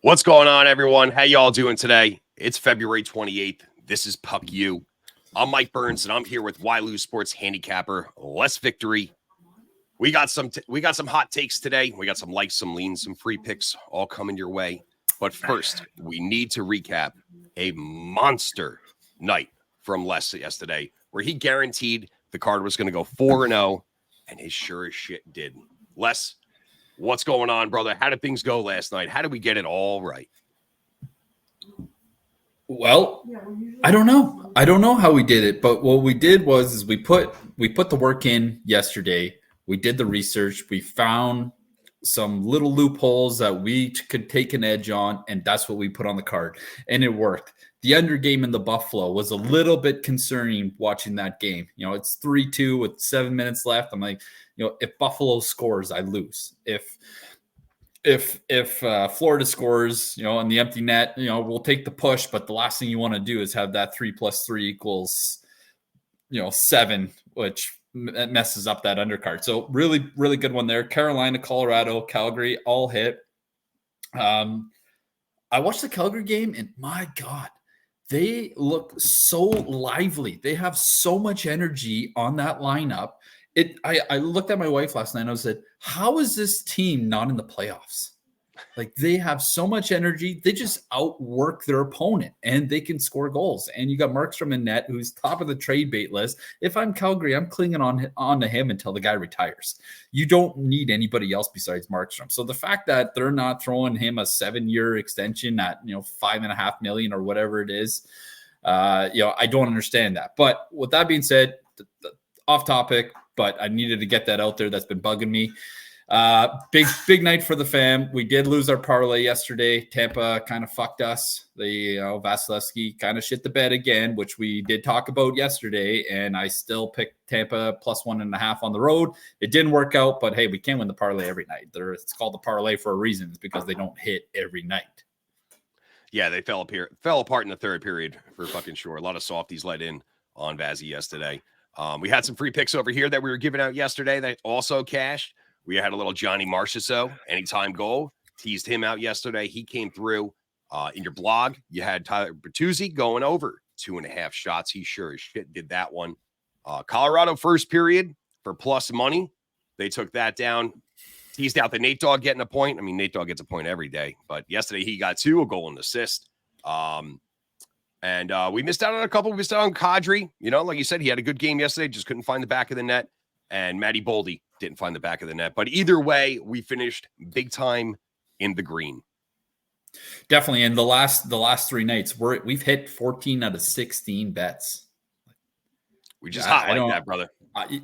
What's going on, everyone? How y'all doing today? It's February 28th. This is Puck U. I'm Mike Burns, and I'm here with YLose Sports handicapper Les Victory. We got some hot takes today. We got some likes, some leans, some free picks all coming your way. But first, we need to recap a monster night from Les yesterday, where he guaranteed the card was going to go 4-0, and his sure as shit did. Les, what's going on, brother? How did things go last night? How did we get it all right? Well, I don't know. I don't know how we did it, but what we did was we put the work in yesterday. We did the research. We found some little loopholes that we could take an edge on, and that's what we put on the card, and it worked. The under game in the Buffalo was a little bit concerning watching that game. You know, it's 3-2 with 7 minutes left. I'm like, if Buffalo scores, I lose. If Florida scores, on the empty net, we'll take the push. But the last thing you want to do is have that 3 + 3 = 7, which messes up that undercard. So really, really good one there. Carolina, Colorado, Calgary, all hit. I watched the Calgary game, and my God, they look so lively. They have so much energy on that lineup. I looked at my wife last night and I said, how is this team not in the playoffs? Like, they have so much energy. They just outwork their opponent and they can score goals. And you got Markstrom in net, who's top of the trade bait list. If I'm Calgary, I'm clinging on to him until the guy retires. You don't need anybody else besides Markstrom. So the fact that they're not throwing him a 7-year extension at, $5.5 million or whatever it is, I don't understand that. But with that being said, off topic, but I needed to get that out there. That's been bugging me. Big night for the fam. We did lose our parlay yesterday. Tampa kind of fucked us. Vasilevsky kind of shit the bed again, which we did talk about yesterday. And I still picked Tampa +1.5 on the road. It didn't work out, but hey, we can't win the parlay every night. It's called the parlay for a reason. It's because they don't hit every night. Yeah, they fell apart in the third period for fucking sure. A lot of softies let in on Vazzy yesterday. We had some free picks over here that we were giving out yesterday that also cashed. We had a little Johnny Marchessault, anytime goal. Teased him out yesterday. He came through. In your blog, you had Tyler Bertuzzi going over 2.5 shots. He sure as shit did that one. Colorado first period for plus money. They took that down. Teased out the Nate Dogg getting a point. I mean, Nate Dogg gets a point every day. But yesterday he got 2, a goal and assist. And we missed out on a couple. We missed out on Kadri. Like you said, he had a good game yesterday. Just couldn't find the back of the net. And Matty Boldy didn't find the back of the net. But either way, we finished big time in the green. Definitely. And the last 3 nights, we've hit 14 out of 16 bets. We just hot like that, brother.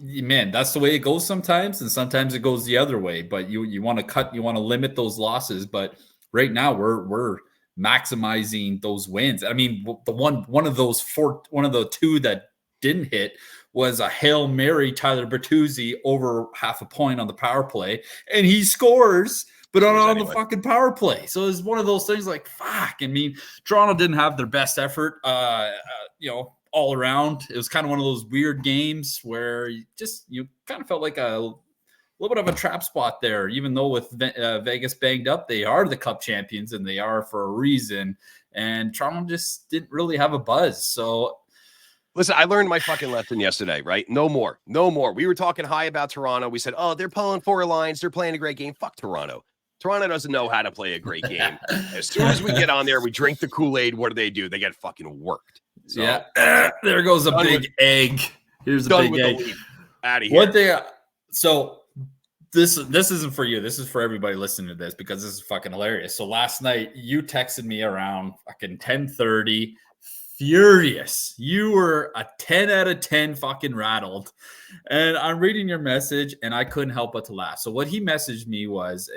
Man, that's the way it goes sometimes. And sometimes it goes the other way. But you want to limit those losses. But right now we're maximizing those wins. I mean, one of the 2 that didn't hit was a Hail Mary Tyler Bertuzzi over half a point on the power play, and he scores, but on the fucking power play. So it's one of those things like, fuck. I mean, Toronto didn't have their best effort, all around. It was kind of one of those weird games where you kind of felt like a little bit of a trap spot there, even though with Vegas banged up, they are the Cup champions and they are for a reason. And Toronto just didn't really have a buzz. So listen, I learned my fucking lesson yesterday, right? No more. We were talking high about Toronto. We said, oh, they're pulling 4 lines. They're playing a great game. Fuck Toronto. Toronto doesn't know how to play a great game. As soon as we get on there, we drink the Kool-Aid. What do? They get fucking worked. So, yeah. There goes a big egg. Here's a big egg. Out of here. So this isn't for you. This is for everybody listening to this because this is fucking hilarious. So last night you texted me around fucking 10:30. Furious. You were a 10 out of 10 fucking rattled. And I'm reading your message and I couldn't help but to laugh. So what he messaged me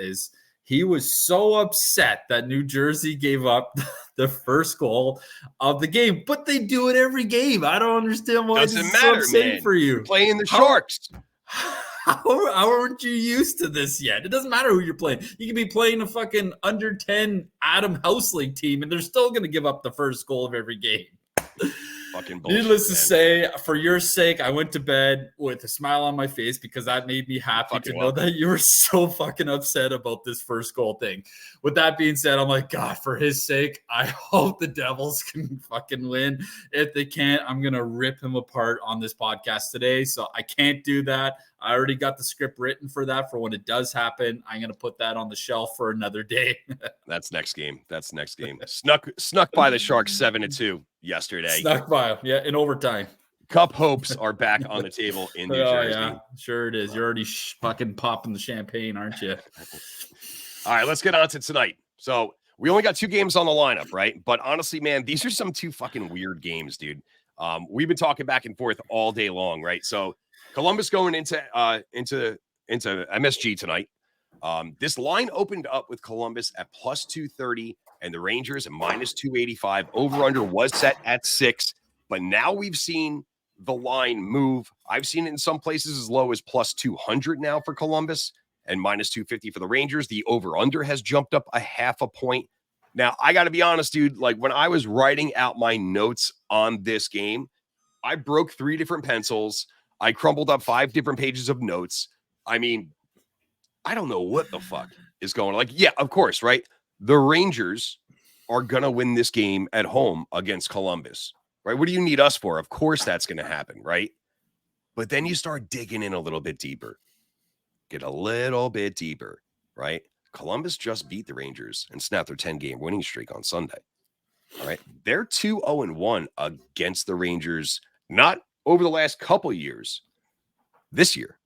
is he was so upset that New Jersey gave up the first goal of the game, but they do it every game. I don't understand why it doesn't matter, man. For you. You're playing the Sharks. How aren't you used to this yet? It doesn't matter who you're playing. You can be playing a fucking under 10 Adam House League team, and they're still going to give up the first goal of every game. fucking bullshit. Needless to man. say, for your sake, I went to bed with a smile on my face because that made me happy to know that you were so fucking upset about this first goal thing. With that being said, I'm like, God, for his sake, I hope the Devils can fucking win. If they can't, I'm going to rip him apart on this podcast today. So I can't do that. I already got the script written for that for when it does happen. I'm going to put that on the shelf for another day. That's next game. Snuck by the Sharks 7-2 yesterday. Snuck by, yeah, in overtime. Cup hopes are back on the table in New Jersey. Yeah, sure it is. You're already fucking popping the champagne, aren't you? All right, let's get on to tonight. So we only got 2 games on the lineup, right? But honestly, man, these are some 2 fucking weird games, dude. We've been talking back and forth all day long, right? So Columbus going into MSG tonight. This line opened up with Columbus at plus 230 and the Rangers at minus 285. Over under was set at 6, but now we've seen the line move. I've seen it in some places as low as plus 200 now for Columbus and minus 250 for the Rangers. The over under has jumped up a half a point. Now, I got to be honest, dude, like when I was writing out my notes on this game, I broke 3 different pencils. I crumpled up 5 different pages of notes. I mean, I don't know what the fuck is going on. Like, yeah, of course, right? The Rangers are going to win this game at home against Columbus, right? What do you need us for? Of course that's going to happen, right? But then you start digging in a little bit deeper. Get a little bit deeper, right? Columbus just beat the Rangers and snapped their 10-game winning streak on Sunday. All right. They're 2-0-1 against the Rangers, not over the last couple years, this year.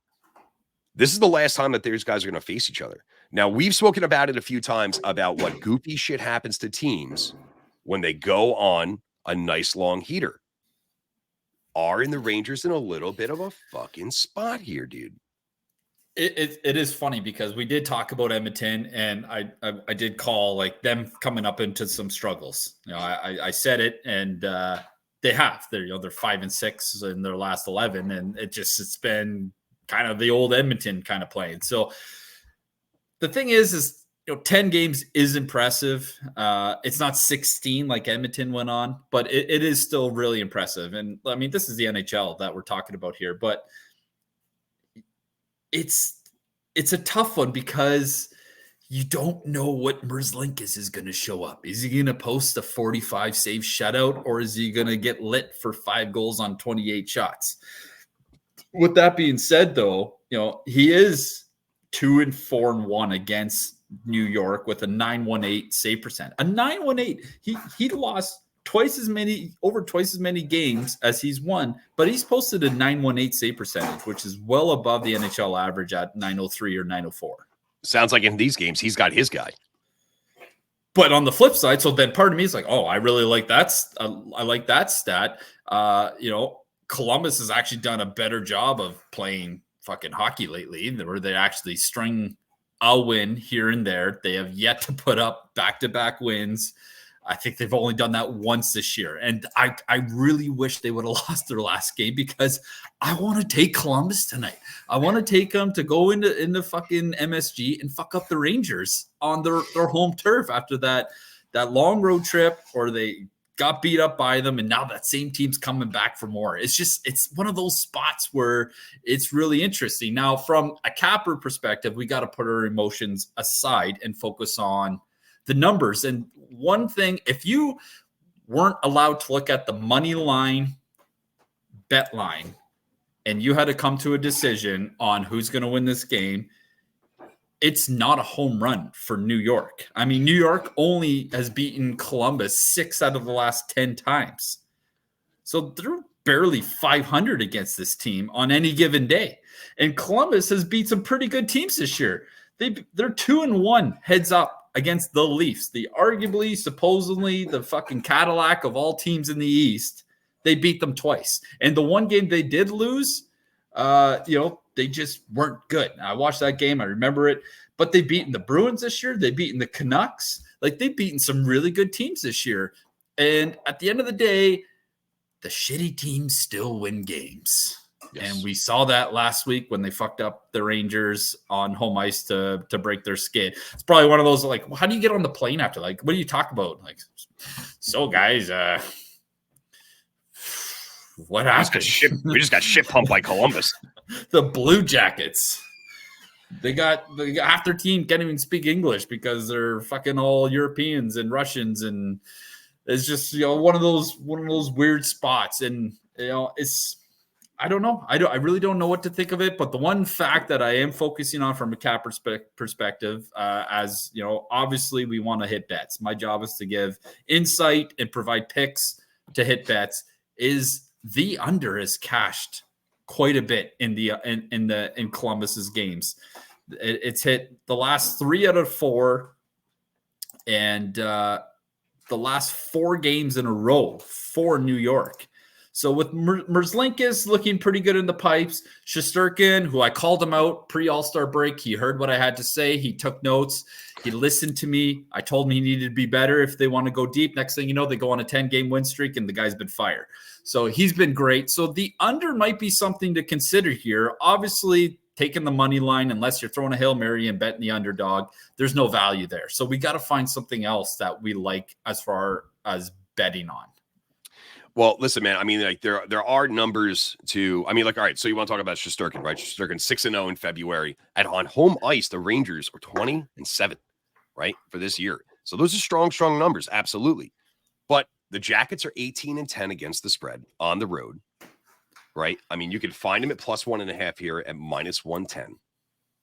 This is the last time that these guys are going to face each other. Now, we've spoken about it a few times about what goofy shit happens to teams when they go on a nice long heater. Are the Rangers in a little bit of a fucking spot here, dude? It is funny because we did talk about Edmonton, and I did call like them coming up into some struggles. You know, I said it, and they have. They're 5-6 in their last 11, and it's been kind of the old Edmonton kind of playing. So the thing is 10 games is impressive. It's not 16 like Edmonton went on, but it is still really impressive. And I mean, this is the NHL that we're talking about here, but it's a tough one because you don't know what Merzlikins is going to show up. Is he going to post a 45 save shutout, or is he going to get lit for 5 goals on 28 shots? With that being said, though, he is 2-4-1 against New York with a 918 save percent. A 918. He lost over twice as many games as he's won, but he's posted a 918 save percentage, which is well above the NHL average at 903 or 904. Sounds like in these games he's got his guy. But on the flip side, so then part of me is like, oh, I really like that. I like that stat. Columbus has actually done a better job of playing fucking hockey lately, where they actually string a win here and there. They have yet to put up back-to-back wins. I think they've only done that once this year. And I really wish they would have lost their last game because I want to take Columbus tonight. I want to take them to go into fucking MSG and fuck up the Rangers on their home turf after that long road trip, or they got beat up by them, and now that same team's coming back for more. It's one of those spots where it's really interesting. Now, from a capper perspective, we got to put our emotions aside and focus on the numbers. And one thing, if you weren't allowed to look at the money line, bet line, and you had to come to a decision on who's going to win this game, it's not a home run for New York. I mean, New York only has beaten Columbus 6 out of the last 10 times. So they're barely 500 against this team on any given day. And Columbus has beat some pretty good teams this year. They're 2-1 heads up against the Leafs. The arguably, supposedly, the fucking Cadillac of all teams in the East. They beat them twice. And the one game they did lose, they just weren't good. I watched that game. I remember it. But they've beaten the Bruins this year. They've beaten the Canucks. Like, they've beaten some really good teams this year. And at the end of the day, the shitty teams still win games. Yes. And we saw that last week when they fucked up the Rangers on home ice to break their skid. It's probably one of those, like, well, how do you get on the plane after? Like, what do you talk about? Like, so guys, What happened? We just got shit pumped by Columbus. The Blue Jackets. They got half their team can't even speak English because they're fucking all Europeans and Russians, and it's just one of those weird spots. And it's I don't know. I really don't know what to think of it. But the one fact that I am focusing on from a cap perspective, as obviously we want to hit bets. My job is to give insight and provide picks to hit bets. Is the under is cashed quite a bit in Columbus's games. It's hit the last 3 out of 4, and the last 4 games in a row for New York. So with Merzlikins looking pretty good in the pipes, Shesterkin, who I called him out pre-All-Star break, he heard what I had to say. He took notes. He listened to me. I told him he needed to be better if they want to go deep. Next thing you know, they go on a 10-game win streak, and the guy's been fired. So he's been great. So the under might be something to consider here. Obviously, taking the money line, unless you're throwing a Hail Mary and betting the underdog, there's no value there. So we got to find something else that we like as far as betting on. Well, listen, man. I mean, like there are numbers to. I mean, like, all right. So you want to talk about Shesterkin, right? Shesterkin 6-0 in February, and on home ice, the Rangers are 20-7, right, for this year. So those are strong numbers, absolutely. But the Jackets are 18-10 against the spread on the road, right? I mean, you can find them at +1.5 here at -110,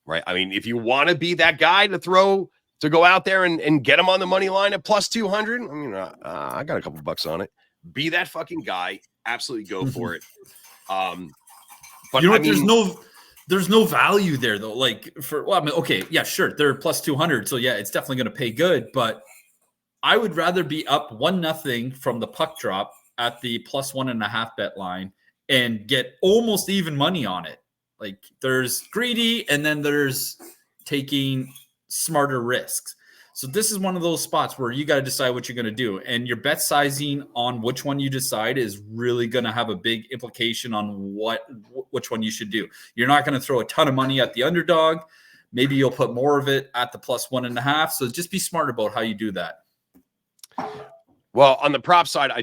right? I mean, if you want to be that guy to go out there and get them on the money line at +200, I mean, I got a couple bucks on it. Be that fucking guy. Absolutely go for it. But I mean, there's no value there though. Like okay, yeah, sure. They're +200. So yeah, it's definitely going to pay good, but I would rather be up 1-0 from the puck drop at the +1.5 bet line and get almost even money on it. Like there's greedy and then there's taking smarter risks. So this is one of those spots where you got to decide what you're going to do. And your bet sizing on which one you decide is really going to have a big implication on which one you should do. You're not going to throw a ton of money at the underdog. Maybe you'll put more of it at the +1.5. So just be smart about how you do that. Well, on the prop side, I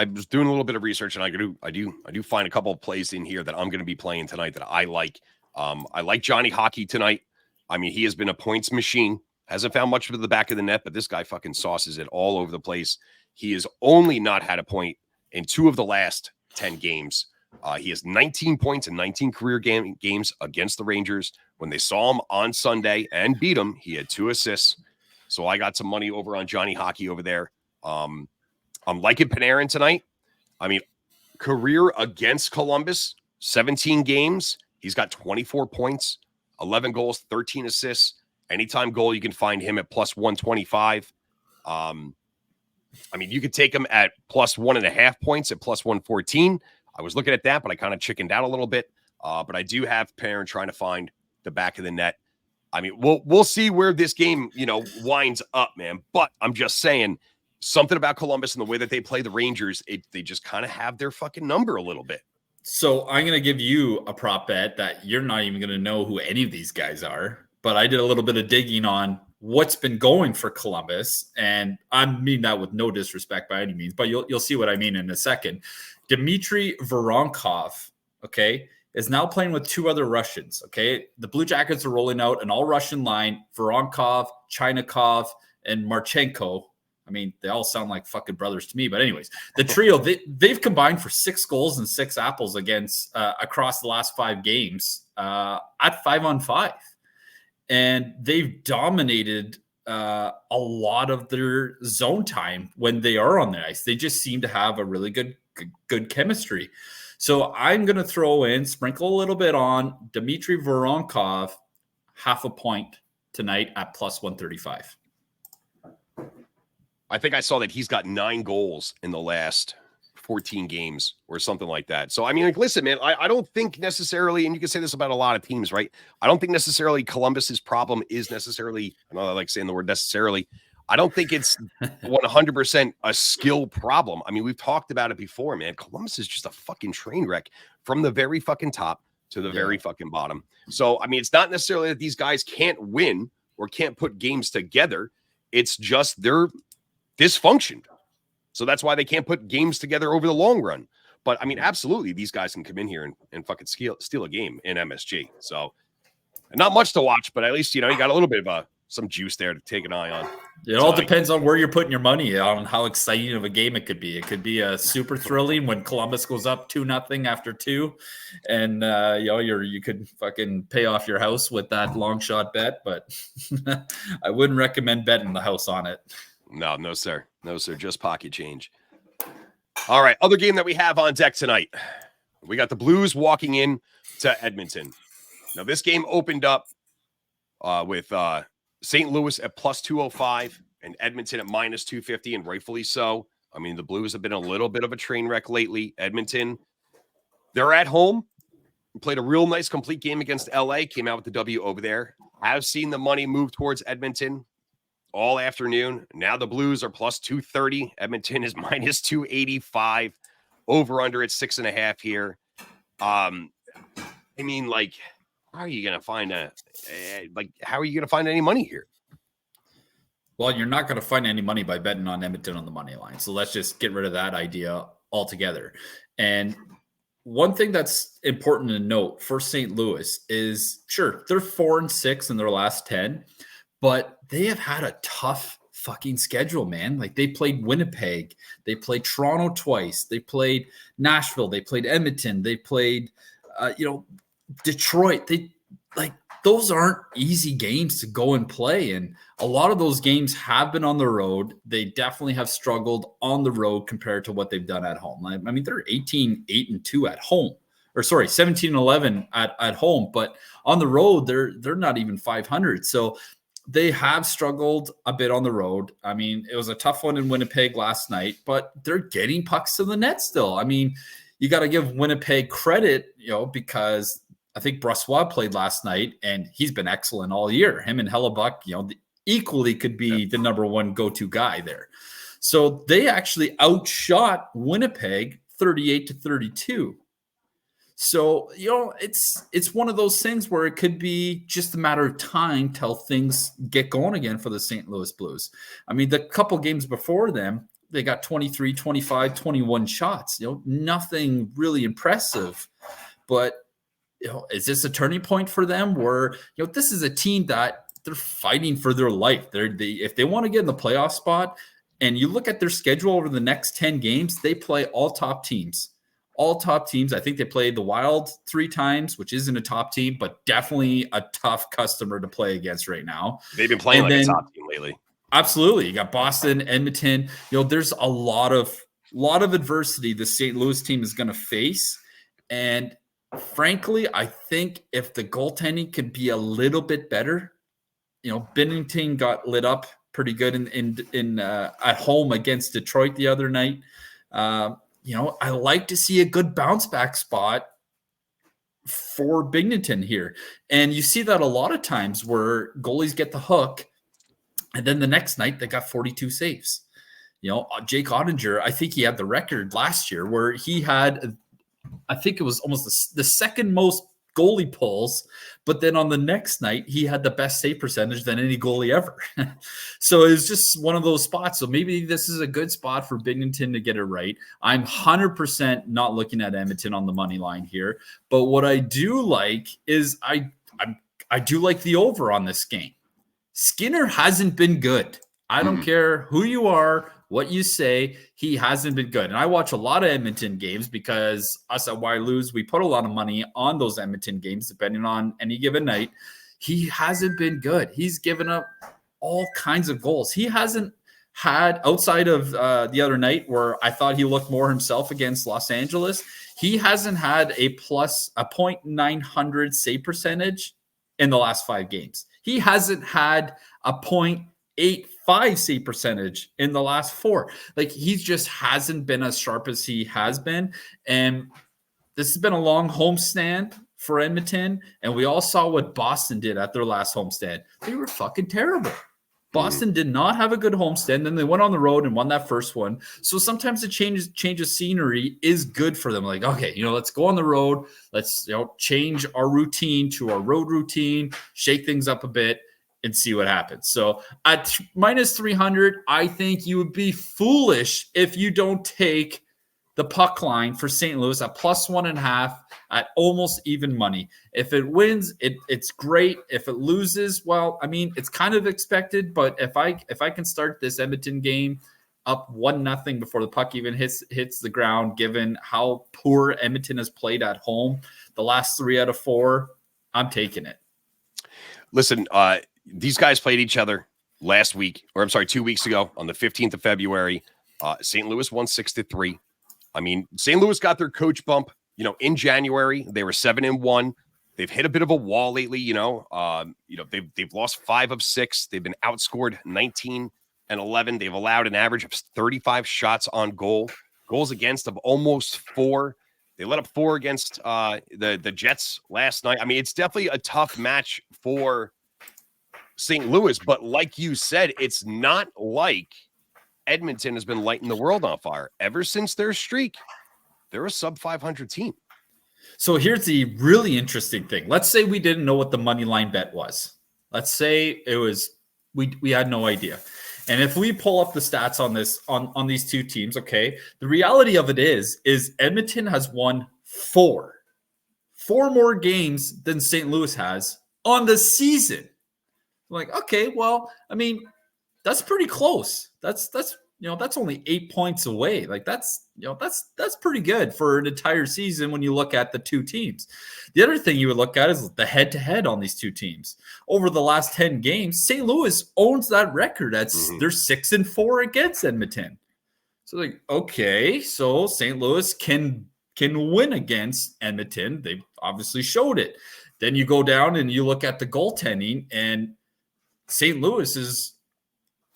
was doing a little bit of research, and I do find a couple of plays in here that I'm going to be playing tonight that I like. I like Johnny Hockey tonight. I mean, he has been a points machine. Hasn't found much of the back of the net, but this guy fucking sauces it all over the place. He has only not had a point in 2 of the last 10 games. He has 19 points in 19 career games against the Rangers. When they saw him on Sunday and beat him, he had 2 assists. So I got some money over on Johnny Hockey over there. I'm liking Panarin tonight. I mean, career against Columbus, 17 games. He's got 24 points, 11 goals, 13 assists. Anytime goal, you can find him at +125. I mean, you could take him at +1.5 points at +114. I was looking at that, but I kind of chickened out a little bit. But I do have Panarin trying to find the back of the net. I mean, we'll see where this game, winds up, man. But I'm just saying something about Columbus and the way that they play the Rangers, they just kind of have their fucking number a little bit. So I'm going to give you a prop bet that you're not even going to know who any of these guys are. But I did a little bit of digging on what's been going for Columbus, and I mean that with no disrespect by any means, but you'll see what I mean in a second. Dmitry Voronkov, okay, is now playing with 2 other Russians, okay? The Blue Jackets are rolling out an all-Russian line, Voronkov, Chynakov, and Marchenko. I mean, they all sound like fucking brothers to me, but anyways, the trio, they've combined for 6 goals and 6 apples against across the last 5 games at 5-on-5. And they've dominated a lot of their zone time when they are on the ice. They just seem to have a really good chemistry. So I'm going to sprinkle a little bit on Dmitry Voronkov, 0.5 point tonight at +135. I think I saw that he's got 9 goals in the last 14 games or something like that. So, I mean, like, listen, man, I don't think necessarily, and you can say this about a lot of teams, right? I don't think necessarily Columbus's problem is necessarily, I know I like saying the word necessarily. I don't think it's 100% a skill problem. I mean, we've talked about it before, man. Columbus is just a fucking train wreck from the very fucking top to the very fucking bottom. So, I mean, it's not necessarily that these guys can't win or can't put games together. It's just they're dysfunctioned. So that's why they can't put games together over the long run. But I mean, absolutely, these guys can come in here and fucking steal a game in MSG. So not much to watch, but at least, you got a little bit of some juice there to take an eye on. It all depends on where you're putting your money, on how exciting of a game it could be. It could be a super thrilling when Columbus goes up 2-0 after 2, and you could fucking pay off your house with that long shot bet. But I wouldn't recommend betting the house on it. No, sir. Just pocket change. All right, other game that we have on deck tonight. We got the Blues walking in to Edmonton. Now, this game opened up with St. Louis at plus 205 and Edmonton at minus 250, and rightfully so. I mean, the Blues have been a little bit of a train wreck lately. Edmonton, they're at home. Played a real nice complete game against LA. Came out with the W over there. I've seen the money move towards Edmonton all afternoon. Now the Blues are plus 230. Edmonton is minus 285. Over under at 6.5 here. I mean, like, how are you going to find any money here? Well, you're not going to find any money by betting on Edmonton on the money line. So let's just get rid of that idea altogether. And one thing that's important to note for St. Louis is, sure, they're 4-6 in their last 10, but they have had a tough fucking schedule, man. Like, they played Winnipeg, they played Toronto twice, they played Nashville, they played Edmonton, they played Detroit. Those aren't easy games to go and play, and a lot of those games have been on the road. They definitely have struggled on the road compared to what they've done at home. I mean, they're 18-8-2 at home, or sorry, 17-11 at home, but on the road they're not even 500. So they have struggled a bit on the road. I mean, it was a tough one in Winnipeg last night, but they're getting pucks to the net still. I mean, you got to give Winnipeg credit, because I think Brossoit played last night, and he's been excellent all year. Him and Hellebuck, equally could be the number one go-to guy there. So they actually outshot Winnipeg 38-32. So, it's one of those things where it could be just a matter of time till things get going again for the St. Louis Blues. I mean, the couple games before them, they got 23, 25, 21 shots. Nothing really impressive. But, is this a turning point for them where, this is a team that they're fighting for their life. If they want to get in the playoff spot, and you look at their schedule over the next 10 games, they play all top teams. I think they played the Wild 3 times, which isn't a top team, but definitely a tough customer to play against right now. They've been playing a top team lately. Absolutely. You got Boston, Edmonton. There's a lot of adversity the St. Louis team is going to face. And frankly, I think if the goaltending could be a little bit better, Binnington got lit up pretty good in at home against Detroit the other night. I like to see a good bounce back spot for Binnington here. And you see that a lot of times where goalies get the hook, and then the next night they got 42 saves. Jake Ottinger, I think he had the record last year where he had, I think it was almost the second most goalie pulls, but then on the next night he had the best save percentage than any goalie ever. So it's just one of those spots. So maybe this is a good spot for Binnington to get it right. I'm 100% not looking at Edmonton on the money line here, but what I do like is I do like the over on this game. Skinner hasn't been good. I don't care who you are, what you say, he hasn't been good. And I watch a lot of Edmonton games because us at YLose, we put a lot of money on those Edmonton games, depending on any given night. He hasn't been good. He's given up all kinds of goals. He hasn't had, outside of the other night where I thought he looked more himself against Los Angeles, he hasn't had a .900 save percentage in the last 5 games. He hasn't had a .85 save percentage in the last 4. Like, he just hasn't been as sharp as he has been. And this has been a long homestand for Edmonton. And we all saw what Boston did at their last homestand. They were fucking terrible. Boston did not have a good homestand. Then they went on the road and won that first one. So sometimes the change of scenery is good for them. Like, okay, let's go on the road. Let's change our routine to our road routine, shake things up a bit, and see what happens. So at minus 300, I think you would be foolish if you don't take the puck line for St. Louis at +1.5 at almost even money. If it wins, it's great. If it loses, well, I mean, it's kind of expected. But if I can start this Edmonton game up 1-0 before the puck even hits the ground, given how poor Edmonton has played at home the last 3 out of 4, I'm taking it. Listen, these guys played each other last week, or I'm sorry, 2 weeks ago on the 15th of February. St. Louis won 6-3. I mean, St. Louis got their coach bump, in January. They were 7-1. They've hit a bit of a wall lately, they've lost 5 of 6. They've been outscored 19-11. They've allowed an average of 35 shots on goal, goals against of almost 4. They let up 4 against the Jets last night. I mean, it's definitely a tough match for St. Louis, but like you said, it's not like Edmonton has been lighting the world on fire. Ever since their streak, they're a sub-500 team. So here's the really interesting thing. Let's say we didn't know what the money line bet was. Let's say it was we had no idea. And if we pull up the stats on this on these two teams, okay, the reality of it is Edmonton has won 4 more games than St. Louis has on the season. Like, okay, well, I mean, that's pretty close. That's only 8 points away. Like that's pretty good for an entire season when you look at the two teams. The other thing you would look at is the head-to-head on these two teams. Over the last 10 games, St. Louis owns that record. That's they're 6-4 against Edmonton. So like, okay, so St. Louis can win against Edmonton. They obviously showed it. Then you go down and you look at the goaltending, and St. Louis is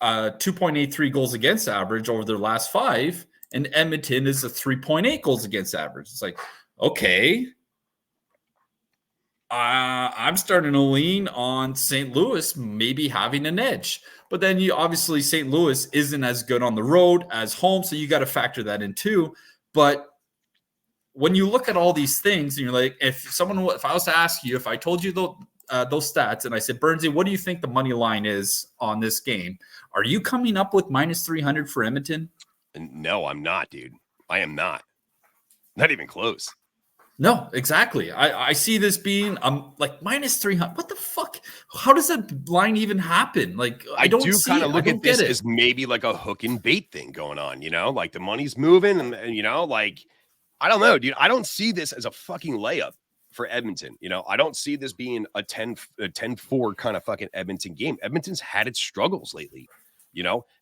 2.83 goals against average over their last 5, and Edmonton is a 3.8 goals against average. It's like, okay, I'm starting to lean on St. Louis maybe having an edge. But then obviously St. Louis isn't as good on the road as home, so you got to factor that in too. But when you look at all these things, and you're like, if I was to ask you, if I told you those stats, and I said, Bernsey, what do you think the money line is on this game? Are you coming up with -300 for Edmonton? No, I'm not, dude. I am not. Not even close. No, exactly. I see this being like -300. What the fuck? How does that line even happen? Like, I don't do kind of look at this it as maybe like a hook and bait thing going on, like the money's moving and like, I don't know, dude. I don't see this as a fucking layup for Edmonton. I don't see this being a 10-4 kind of fucking Edmonton game. Edmonton's had its struggles lately,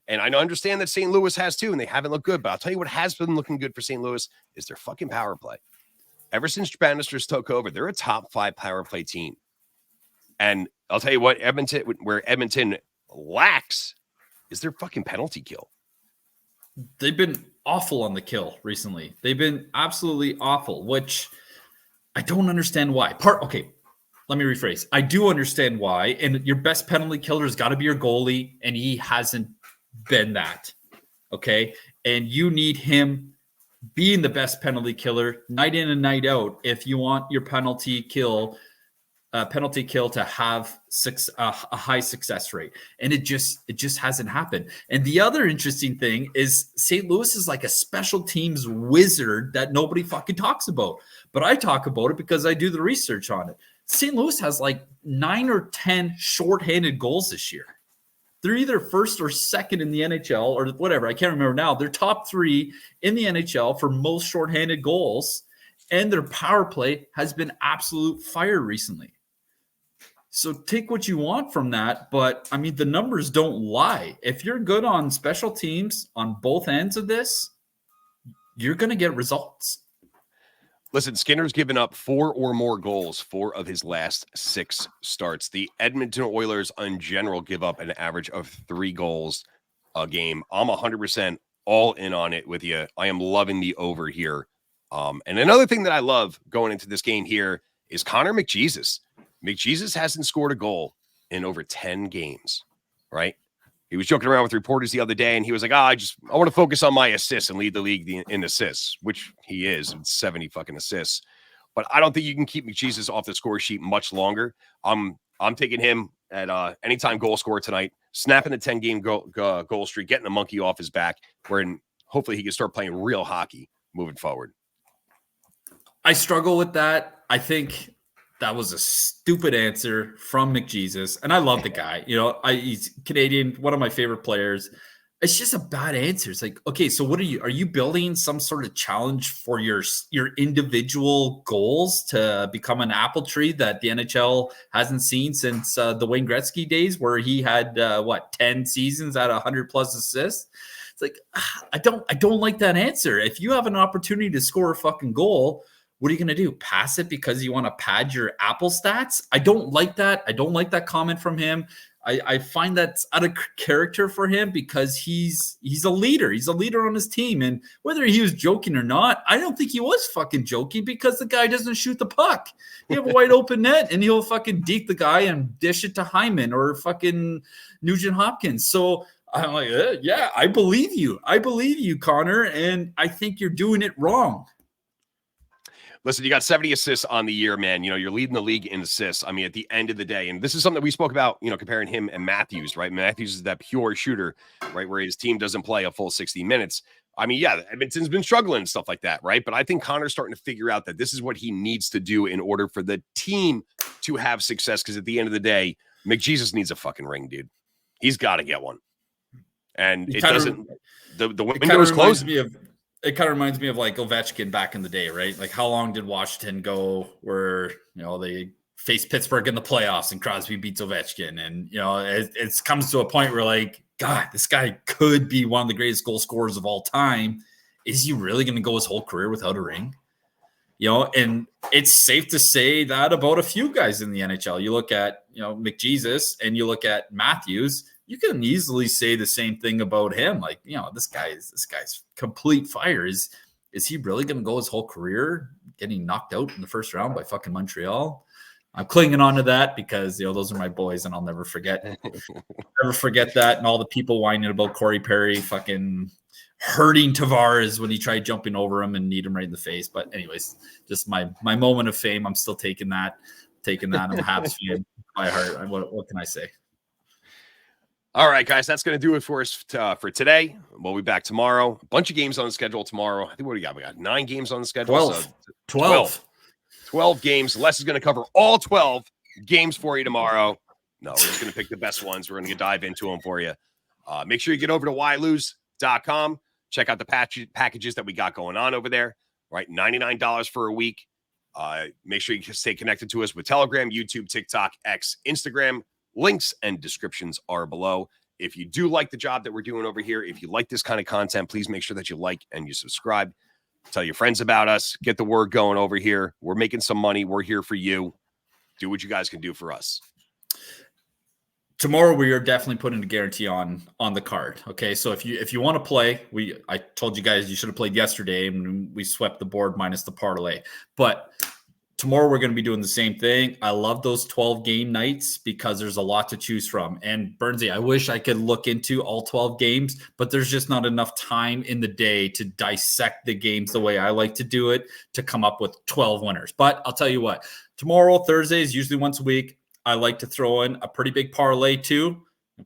and I understand that St. Louis has too, and they haven't looked good, but I'll tell you what has been looking good for St. Louis is their fucking power play. Ever since Bannisters took over, they're a top 5 power play team. And I'll tell you what, where Edmonton lacks is their fucking penalty kill. They've been awful on the kill recently. They've been absolutely awful, which I don't understand why. Okay, let me rephrase. I do understand why. And your best penalty killer has got to be your goalie, and he hasn't been that. Okay? And you need him being the best penalty killer night in and night out if you want your penalty kill to have a high success rate. And it just hasn't happened. And the other interesting thing is St. Louis is like a special teams wizard that nobody fucking talks about. But I talk about it because I do the research on it. St. Louis has like 9 or 10 shorthanded goals this year. They're either first or second in the NHL or whatever. I can't remember now. They're top 3 in the NHL for most shorthanded goals, and their power play has been absolute fire recently. So take what you want from that, but I mean, the numbers don't lie. If you're good on special teams on both ends of this, you're going to get results. Listen, Skinner's given up 4 or more goals 4 of his last 6 starts. The Edmonton Oilers in general give up an average of 3 goals a game. I'm 100% all in on it with you. I am loving the over here. And another thing that I love going into this game here is Connor McJesus. McJesus hasn't scored a goal in over 10 games, right? He was joking around with reporters the other day, and he was like, I want to focus on my assists and lead the league in assists, which he is, 70 fucking assists. But I don't think you can keep McJesus off the score sheet much longer. I'm taking him at anytime goal scorer tonight, snapping the 10-game goal streak, getting the monkey off his back, wherein hopefully he can start playing real hockey moving forward? I struggle with that. I think that was a stupid answer from McJesus. And I love the guy. He's Canadian, one of my favorite players. It's just a bad answer. It's like, okay, so what are you building some sort of challenge for your individual goals to become an apple tree that the NHL hasn't seen since the Wayne Gretzky days, where he had 10 seasons at 100 plus assists? It's like, I don't like that answer. If you have an opportunity to score a fucking goal, what are you going to do? Pass it because you want to pad your Apple stats? I don't like that. I don't like that comment from him. I find that's out of character for him because he's a leader. He's a leader on his team. And whether he was joking or not, I don't think he was fucking joking because the guy doesn't shoot the puck. You have a wide open net and he'll fucking deke the guy and dish it to Hyman or fucking Nugent Hopkins. So I'm like, yeah, I believe you. I believe you, Connor. And I think you're doing it wrong. Listen, you got 70 assists on the year, man. You're leading the league in assists. I mean, at the end of the day, and this is something that we spoke about, comparing him and Matthews, right? Matthews is that pure shooter, right? Where his team doesn't play a full 60 minutes. I mean, yeah, Edmonton's been struggling and stuff like that, right? But I think Connor's starting to figure out that this is what he needs to do in order for the team to have success. Because at the end of the day, McJesus needs a fucking ring, dude. He's got to get one. And the window is closed. It kind of reminds me of like Ovechkin back in the day, right? Like how long did Washington go where, they faced Pittsburgh in the playoffs and Crosby beats Ovechkin. And, it comes to a point where like, God, this guy could be one of the greatest goal scorers of all time. Is he really going to go his whole career without a ring? And it's safe to say that about a few guys in the NHL. You look at, McJesus and you look at Matthews. You can easily say the same thing about him. Like, this guy's complete fire. Is he really going to go his whole career getting knocked out in the first round by fucking Montreal? I'm clinging on to that because, those are my boys and I'll never forget that. And all the people whining about Corey Perry fucking hurting Tavares when he tried jumping over him and kneed him right in the face. But anyways, just my moment of fame. I'm still taking that. I'm a Habs fan by heart. What can I say? All right, guys, that's going to do it for us for today. We'll be back tomorrow. A bunch of games on the schedule tomorrow. I think what do we got? We got 9 games on the schedule. 12 games. Les is going to cover all 12 games for you tomorrow. No, we're just going to pick the best ones. We're going to take into them for you. Make sure you get over to YLose.com. Check out the packages that we got going on over there. Right, $99 for a week. Make sure you stay connected to us with Telegram, YouTube, TikTok, X, Instagram. Links and descriptions are below. If you do like the job that we're doing over here, if you like this kind of content, please make sure that you like and you subscribe. Tell your friends about us. Get the word going over here. We're making some money. We're here for you. Do what you guys can do for us. Tomorrow we are definitely putting a guarantee on the card. Okay, so if you want to play, I told you guys you should have played yesterday, and we swept the board minus the parlay. But tomorrow we're going to be doing the same thing. I love those 12 game nights because there's a lot to choose from. And Bernsey, I wish I could look into all 12 games, but there's just not enough time in the day to dissect the games the way I like to do it to come up with 12 winners. But I'll tell you what, tomorrow, Thursday is usually once a week. I like to throw in a pretty big parlay too,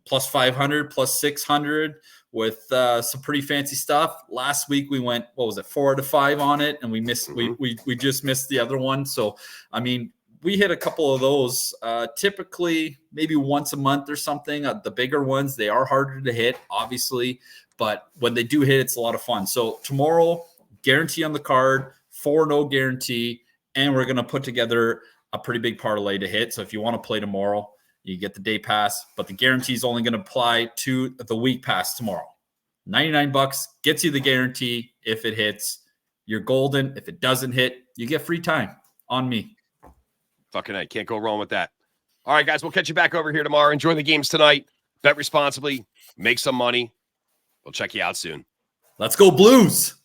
plus 500, plus 600 with some pretty fancy stuff. Last week we went, 4 to 5 on it, and we missed. We just missed the other one. So I mean, we hit a couple of those. Typically, maybe once a month or something. The bigger ones, they are harder to hit, obviously, but when they do hit, it's a lot of fun. So tomorrow, guarantee on the card, 4-0 guarantee, and we're gonna put together a pretty big parlay to hit. So if you want to play tomorrow, you get the day pass, but the guarantee is only going to apply to the week pass tomorrow. $99 gets you the guarantee. If it hits, you're golden. If it doesn't hit, you get free time on me. Fucking I can't go wrong with that. All right, guys, we'll catch you back over here tomorrow. Enjoy the games tonight. Bet responsibly. Make some money. We'll check you out soon. Let's go Blues.